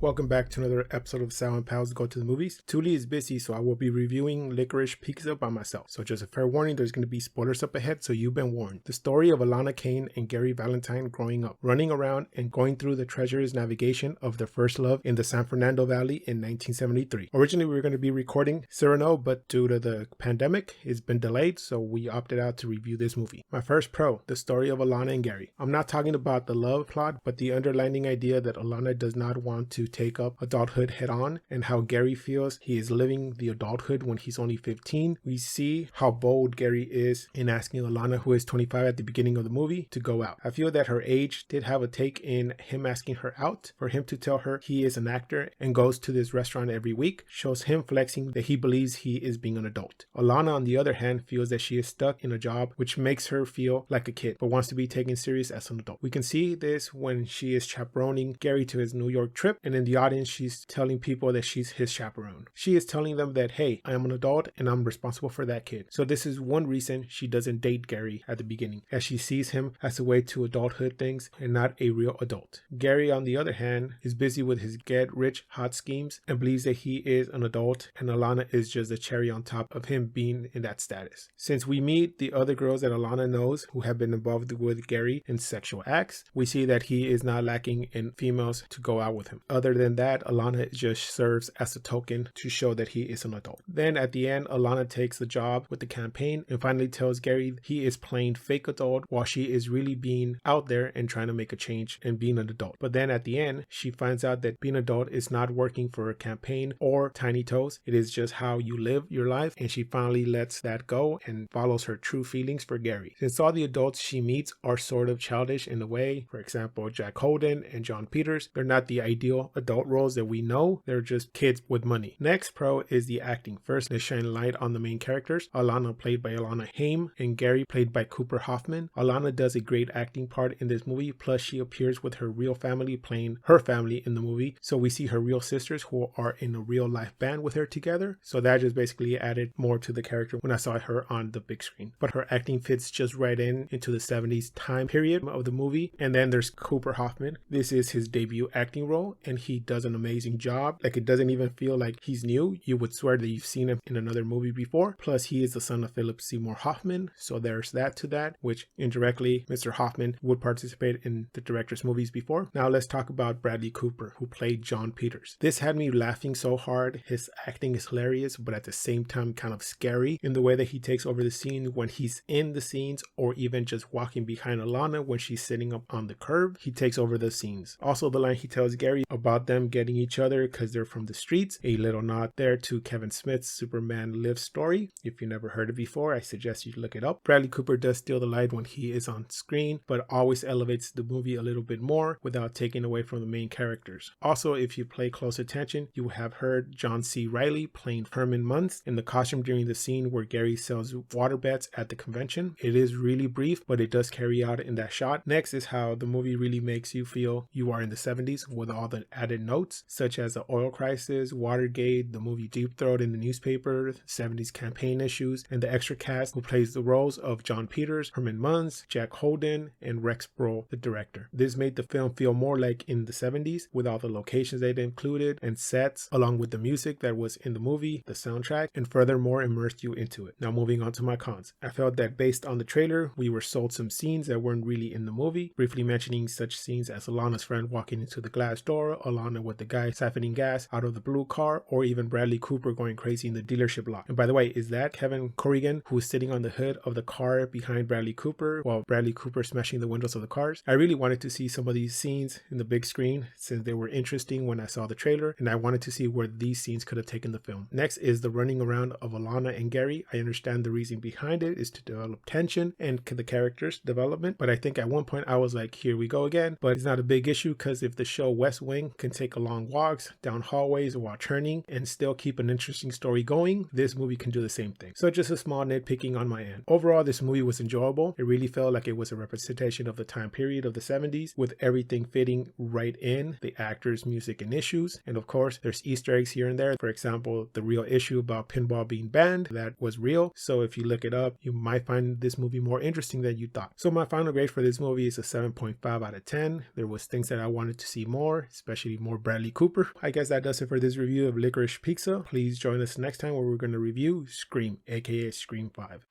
Welcome back to another episode of Sal and Pals Go to the Movies. Touly is busy, so I will be reviewing Licorice Pizza by myself. So just a fair warning, there's going to be spoilers up ahead, so you've been warned. The story of Alana Kane and Gary Valentine growing up, running around and going through the treacherous navigation of their first love in the San Fernando Valley in 1973. Originally, we were going to be recording Cyrano, but due to the pandemic, it's been delayed, so we opted out to review this movie. My first pro, the story of Alana and Gary. I'm not talking about the love plot, but the underlying idea that Alana does not want to take up adulthood head on, and how Gary feels he is living the adulthood when he's only 15. We see how bold Gary is in asking Alana, who is 25 at the beginning of the movie, to go out. I feel that her age did have a take in him asking her out. For him to tell her he is an actor and goes to this restaurant every week shows him flexing that he believes he is being an adult. Alana, on the other hand, feels that she is stuck in a job which makes her feel like a kid, but wants to be taken serious as an adult. We can see this when she is chaperoning Gary to his New York trip, and in the audience she's telling people that she's his chaperone. She is telling them that, hey, I am an adult and I'm responsible for that kid. So this is one reason she doesn't date Gary at the beginning, as she sees him as a way to adulthood things and not a real adult. Gary, on the other hand, is busy with his get rich hot schemes and believes that he is an adult, and Alana is just a cherry on top of him being in that status. Since we meet the other girls that Alana knows who have been involved with Gary in sexual acts, we see that he is not lacking in females to go out with him. Other than that, Alana just serves as a token to show that he is an adult. Then at the end, Alana takes the job with the campaign and finally tells Gary he is playing fake adult while she is really being out there and trying to make a change and being an adult. But then at the end, she finds out that being an adult is not working for a campaign or Tiny Toes. It is just how you live your life, and she finally lets that go and follows her true feelings for Gary. Since all the adults she meets are sort of childish in a way, for example, Jack Holden and John Peters, they're not the ideal adult roles that we know. They're just kids with money. Next pro is the acting. First, they shine light on the main characters. Alana, played by Alana Haim, and Gary, played by Cooper Hoffman. Alana does a great acting part in this movie, plus she appears with her real family playing her family in the movie. So we see her real sisters who are in a real life band with her together. So that just basically added more to the character when I saw her on the big screen. But her acting fits just right into the 70s time period of the movie. And then there's Cooper Hoffman. This is his debut acting role, and he does an amazing job. Like, it doesn't even feel like he's new. You would swear that you've seen him in another movie before. Plus, he is the son of Philip Seymour Hoffman, so there's that to that, which indirectly Mr. Hoffman would participate in the director's movies before. Now let's talk about Bradley Cooper, who played John Peters. This had me laughing so hard. His acting is hilarious, but at the same time kind of scary in the way that he takes over the scene when he's in the scenes, or even just walking behind Alana when she's sitting up on the curb. He takes over the scenes. Also, the line he tells Gary about them getting each other because they're from the streets, a little nod there to Kevin Smith's Superman Lives story. If you never heard it before, I suggest you look it up. Bradley Cooper does steal the light when he is on screen, but always elevates the movie a little bit more without taking away from the main characters. Also, if you pay close attention, you have heard John C. Reilly playing Herman Munz in the costume during the scene where Gary sells water bets at the convention. It is really brief, but it does carry out in that shot. Next is how the movie really makes you feel you are in the 70s with all the added notes, such as the oil crisis, Watergate, the movie Deep Throat in the newspaper, 70s campaign issues, and the extra cast who plays the roles of John Peters, Herman Munz, Jack Holden, and Rex Sproul, the director. This made the film feel more like in the 70s with all the locations they included and sets, along with the music that was in the movie, the soundtrack, and furthermore immersed you into it. Now moving on to my cons. I felt that based on the trailer, we were sold some scenes that weren't really in the movie, briefly mentioning such scenes as Alana's friend walking into the glass door, Alana with the guy siphoning gas out of the blue car, or even Bradley Cooper going crazy in the dealership lot. And by the way, is that Kevin Corrigan who is sitting on the hood of the car behind Bradley Cooper while Bradley Cooper smashing the windows of the cars? I really wanted to see some of these scenes in the big screen since they were interesting when I saw the trailer, and I wanted to see where these scenes could have taken the film. Next is the running around of Alana and Gary. I understand the reason behind it is to develop tension and the characters development, but I think at one point I was like, here we go again. But it's not a big issue, because if the show West Wing can take long walks down hallways while turning and still keep an interesting story going, this movie can do the same thing. So just a small nitpicking on my end. Overall, this movie was enjoyable. It really felt like it was a representation of the time period of the 70s, with everything fitting right in, the actors, music, and issues. And of course, there's Easter eggs here and there. For example, the real issue about pinball being banned, that was real. So if you look it up, you might find this movie more interesting than you thought. So my final grade for this movie is a 7.5 out of 10. There was things that I wanted to see more, especially basically more Bradley Cooper. I guess that does it for this review of Licorice Pizza. Please join us next time where we're going to review Scream, aka Scream 5.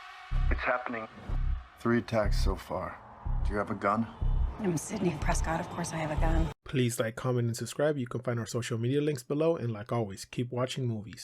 It's happening. 3 attacks so far. Do you have a gun? I'm Sydney Prescott. Of course I have a gun. Please like, comment, and subscribe. You can find our social media links below. And like always, keep watching movies.